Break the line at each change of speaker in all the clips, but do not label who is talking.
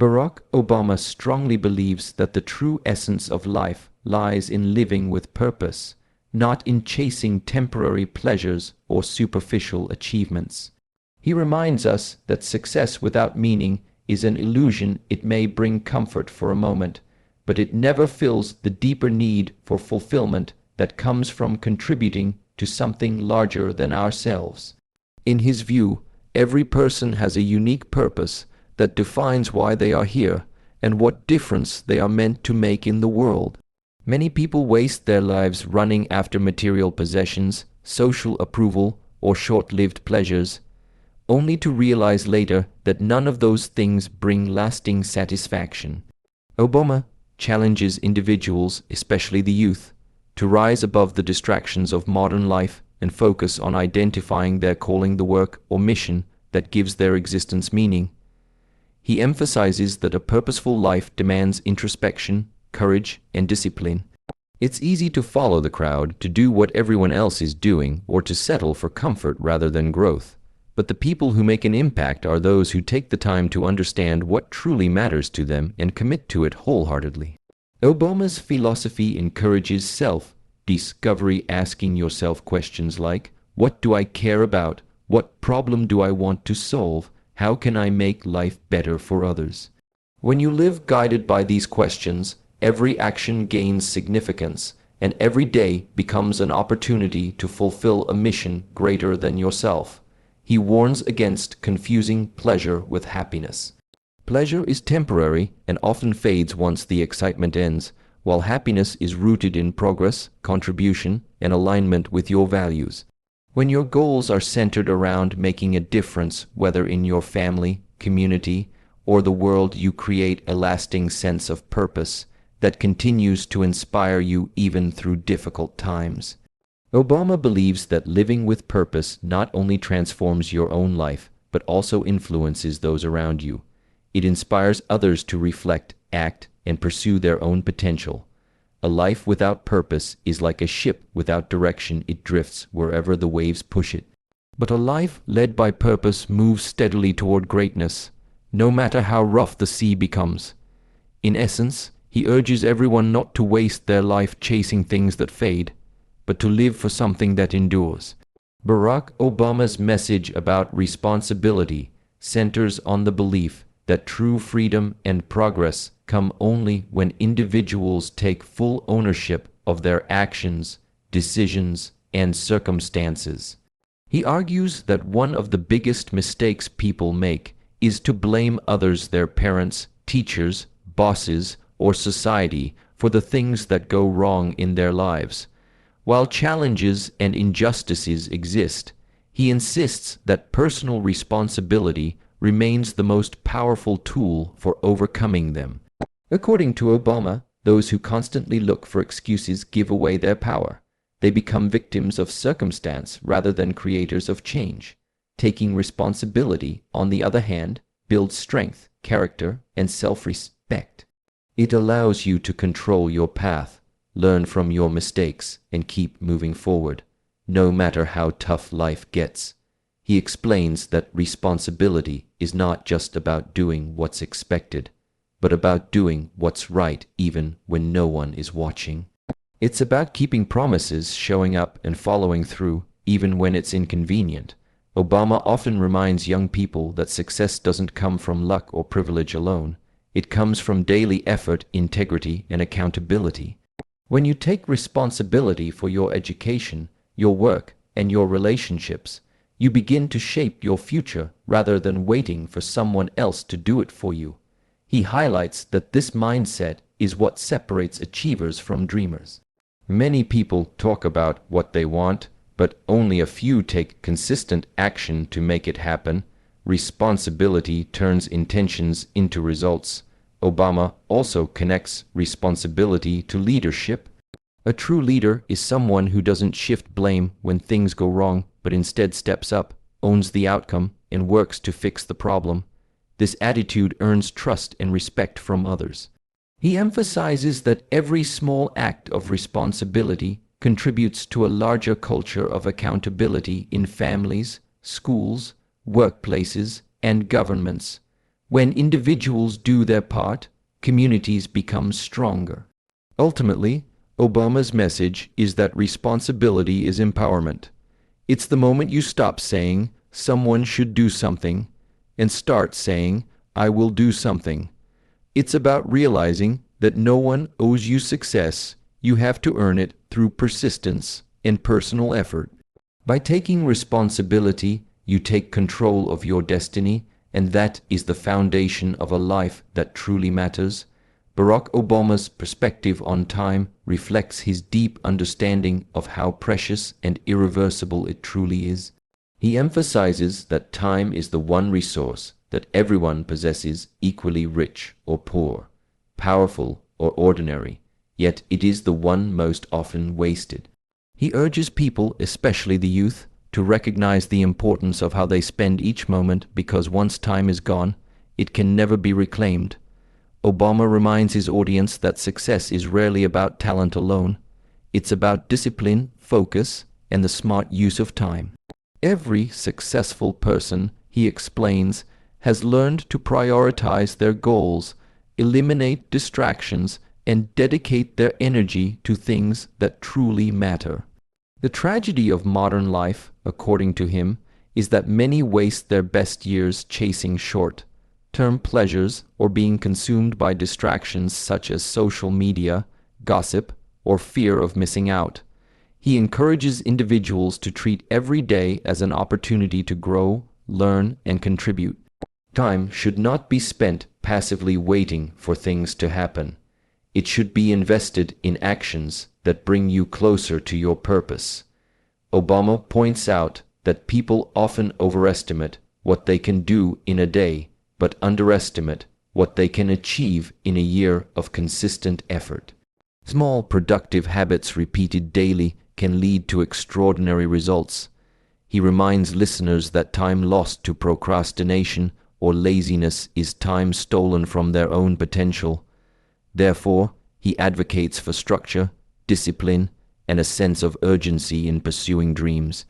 Barack Obama strongly believes that the true essence of life lies in living with purpose, not in chasing temporary pleasures or superficial achievements. He reminds us that success without meaning is an illusion. It may bring comfort for a moment, but it never fills the deeper need for fulfillment that comes from contributing to something larger than ourselves. In his view, every person has a unique purpose that defines why they are here and what difference they are meant to make in the world. Many people waste their lives running after material possessions, social approval, or short-lived pleasures, only to realize later that none of those things bring lasting satisfaction. Obama challenges individuals, especially the youth, to rise above the distractions of modern life and focus on identifying their calling, the work or mission that gives their existence meaning. He emphasizes that a purposeful life demands introspection, courage, and discipline. It's easy to follow the crowd, to do what everyone else is doing, or to settle for comfort rather than growth. But the people who make an impact are those who take the time to understand what truly matters to them and commit to it wholeheartedly. Obama's philosophy encourages self-discovery, asking yourself questions like, what do I care about? What problem do I want to solve? How can I make life better for others? When you live guided by these questions, every action gains significance, and every day becomes an opportunity to fulfill a mission greater than yourself. He warns against confusing pleasure with happiness. Pleasure is temporary and often fades once the excitement ends, while happiness is rooted in progress, contribution, and alignment with your values. When your goals are centered around making a difference, whether in your family, community, or the world, you create a lasting sense of purpose that continues to inspire you even through difficult times. Obama believes that living with purpose not only transforms your own life, but also influences those around you. It inspires others to reflect, act, and pursue their own potential. A life without purpose is like a ship without direction. It drifts wherever the waves push it. But a life led by purpose moves steadily toward greatness, no matter how rough the sea becomes. In essence, he urges everyone not to waste their life chasing things that fade, but to live for something that endures. Barack Obama's message about responsibility centers on the belief that true freedom and progress come only when individuals take full ownership of their actions, decisions, and circumstances. He argues that one of the biggest mistakes people make is to blame others, their parents, teachers, bosses, or society, for the things that go wrong in their lives. While challenges and injustices exist, he insists that personal responsibility remains the most powerful tool for overcoming them. According to Obama, those who constantly look for excuses give away their power. They become victims of circumstance rather than creators of change. Taking responsibility, on the other hand, builds strength, character, and self-respect. It allows you to control your path, learn from your mistakes, and keep moving forward, no matter how tough life gets. He explains that responsibility is not just about doing what's expected, but about doing what's right even when no one is watching. It's about keeping promises, showing up, and following through, even when it's inconvenient. Obama often reminds young people that success doesn't come from luck or privilege alone. It comes from daily effort, integrity, and accountability. When you take responsibility for your education, your work, and your relationships, you begin to shape your future rather than waiting for someone else to do it for you. He highlights that this mindset is what separates achievers from dreamers. Many people talk about what they want, but only a few take consistent action to make it happen. Responsibility turns intentions into results. Obama also connects responsibility to leadership. A true leader is someone who doesn't shift blame when things go wrong, but instead steps up, owns the outcome, and works to fix the problem. This attitude earns trust and respect from others. He emphasizes that every small act of responsibility contributes to a larger culture of accountability in families, schools, workplaces, and governments. When individuals do their part, communities become stronger. Ultimately, Obama's message is that responsibility is empowerment. It's the moment you stop saying, someone should do something, and start saying, I will do something. It's about realizing that no one owes you success. You have to earn it through persistence and personal effort. By taking responsibility, you take control of your destiny, and that is the foundation of a life that truly matters. Barack Obama's perspective on time reflects his deep understanding of how precious and irreversible it truly is. He emphasizes that time is the one resource that everyone possesses, equally rich or poor, powerful or ordinary, yet it is the one most often wasted. He urges people, especially the youth, to recognize the importance of how they spend each moment, because once time is gone, it can never be reclaimed. Obama reminds his audience that success is rarely about talent alone. It's about discipline, focus, and the smart use of time. Every successful person, he explains, has learned to prioritize their goals, eliminate distractions, and dedicate their energy to things that truly matter. The tragedy of modern life, according to him, is that many waste their best years chasing short-term pleasures or being consumed by distractions such as social media, gossip, or fear of missing out. He encourages individuals to treat every day as an opportunity to grow, learn, and contribute. Time should not be spent passively waiting for things to happen. It should be invested in actions that bring you closer to your purpose. Obama points out that people often overestimate what they can do in a day, but underestimate what they can achieve in a year of consistent effort. Small productive habits repeated daily can lead to extraordinary results. He reminds listeners that time lost to procrastination or laziness is time stolen from their own potential. Therefore, he advocates for structure, discipline, and a sense of urgency in pursuing dreams.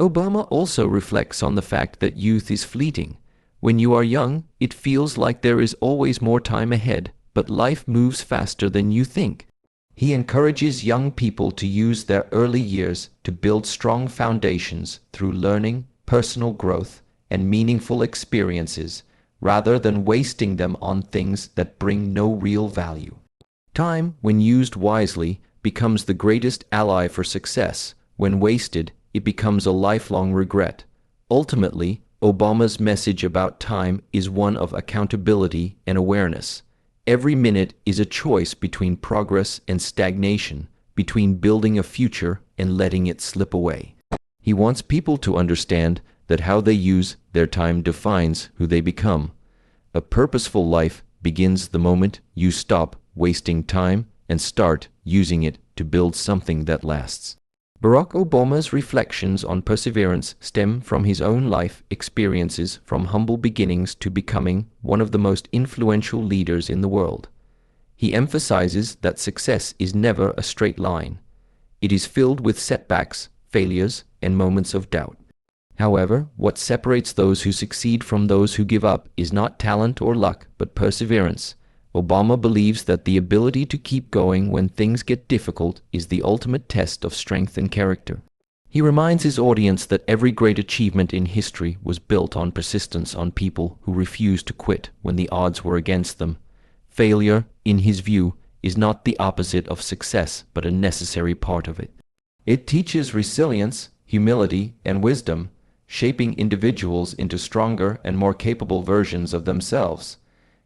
Obama also reflects on the fact that youth is fleeting. When you are young, it feels like there is always more time ahead, but life moves faster than you think. He encourages young people to use their early years to build strong foundations through learning, personal growth, and meaningful experiences, rather than wasting them on things that bring no real value. Time, when used wisely, becomes the greatest ally for success. When wasted, it becomes a lifelong regret. Ultimately, Obama's message about time is one of accountability and awareness. Every minute is a choice between progress and stagnation, between building a future and letting it slip away. He wants people to understand that how they use their time defines who they become. A purposeful life begins the moment you stop wasting time and start using it to build something that lasts. Barack Obama's reflections on perseverance stem from his own life experiences, from humble beginnings to becoming one of the most influential leaders in the world. He emphasizes that success is never a straight line. It is filled with setbacks, failures, and moments of doubt. However, what separates those who succeed from those who give up is not talent or luck, but perseverance. Obama believes that the ability to keep going when things get difficult is the ultimate test of strength and character. He reminds his audience that every great achievement in history was built on persistence, on people who refused to quit when the odds were against them. Failure, in his view, is not the opposite of success, but a necessary part of it. It teaches resilience, humility, and wisdom, shaping individuals into stronger and more capable versions of themselves.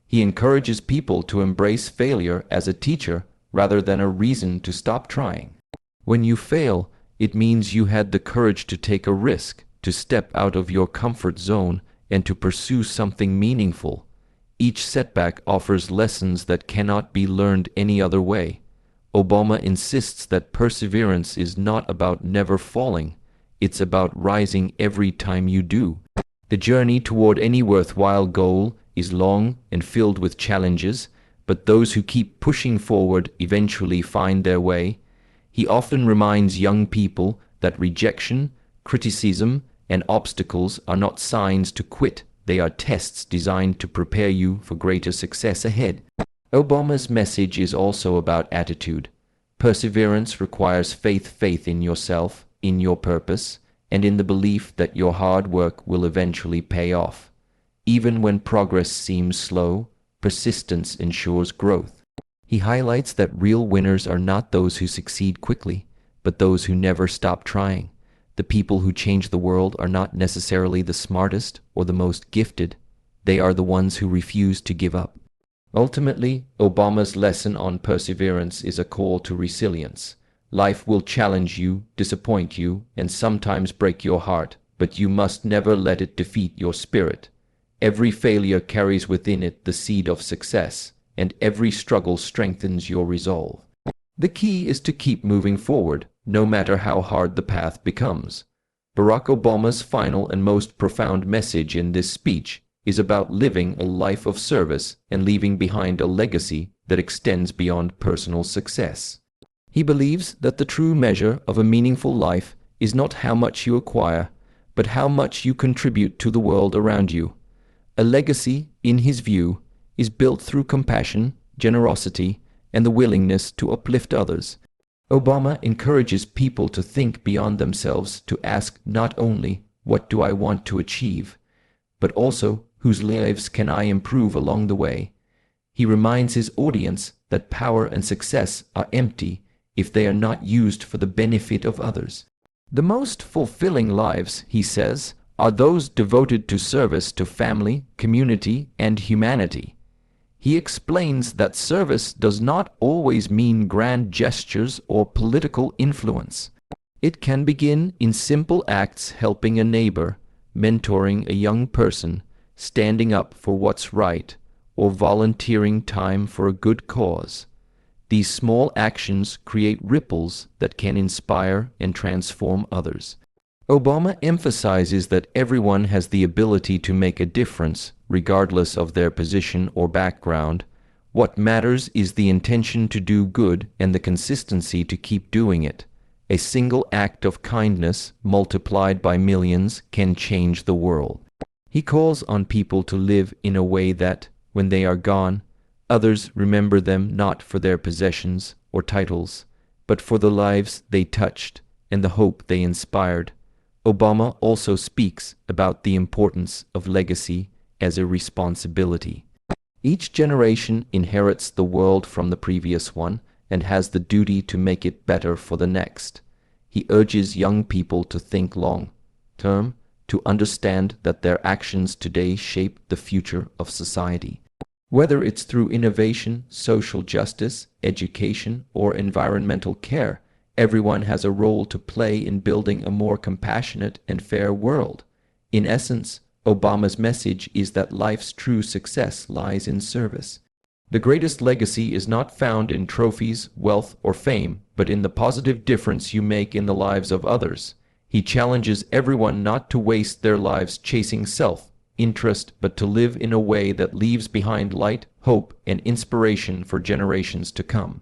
He encourages people to embrace failure as a teacher rather than a reason to stop trying. When you fail, it means you had the courage to take a risk, to step out of your comfort zone, and to pursue something meaningful. Each setback offers lessons that cannot be learned any other way. Obama insists that perseverance is not about never falling. It's about rising every time you do. The journey toward any worthwhile goal is long and filled with challenges, but those who keep pushing forward eventually find their way. He often reminds young people that rejection, criticism, and obstacles are not signs to quit, They are tests designed to prepare you for greater success ahead. Obama's message is also about attitude. Perseverance requires faith in yourself, in your purpose, and in the belief that your hard work will eventually pay off. Even when progress seems slow, persistence ensures growth. He highlights that real winners are not those who succeed quickly, but those who never stop trying. The people who change the world are not necessarily the smartest or the most gifted. They are the ones who refuse to give up. Ultimately, Obama's lesson on perseverance is a call to resilience. Life will challenge you, disappoint you, and sometimes break your heart, but you must never let it defeat your spirit. Every failure carries within it the seed of success, and every struggle strengthens your resolve. The key is to keep moving forward, no matter how hard the path becomes. Barack Obama's final and most profound message in this speech is about living a life of service and leaving behind a legacy that extends beyond personal success. He believes that the true measure of a meaningful life is not how much you acquire, but how much you contribute to the world around you. A legacy, in his view, is built through compassion, generosity, and the willingness to uplift others. Obama encourages people to think beyond themselves, to ask not only, "What do I want to achieve?" but also, "Whose lives can I improve along the way?" He reminds his audience that power and success are empty if they are not used for the benefit of others. The most fulfilling lives, he says, are those devoted to service to family, community, and humanity. He explains that service does not always mean grand gestures or political influence. It can begin in simple acts, helping a neighbor, mentoring a young person, standing up for what's right, or volunteering time for a good cause. These small actions create ripples that can inspire and transform others. Obama emphasizes that everyone has the ability to make a difference, regardless of their position or background. What matters is the intention to do good and the consistency to keep doing it. A single act of kindness, multiplied by millions, can change the world. He calls on people to live in a way that, when they are gone, others remember them not for their possessions or titles, but for the lives they touched and the hope they inspired. Obama also speaks about the importance of legacy as a responsibility. Each generation inherits the world from the previous one and has the duty to make it better for the next. He urges young people to think long-term, to understand that their actions today shape the future of society. Whether it's through innovation, social justice, education, or environmental care, everyone has a role to play in building a more compassionate and fair world. In essence, Obama's message is that life's true success lies in service. The greatest legacy is not found in trophies, wealth, or fame, but in the positive difference you make in the lives of others. He challenges everyone not to waste their lives chasing self-interest, but to live in a way that leaves behind light, hope, and inspiration for generations to come.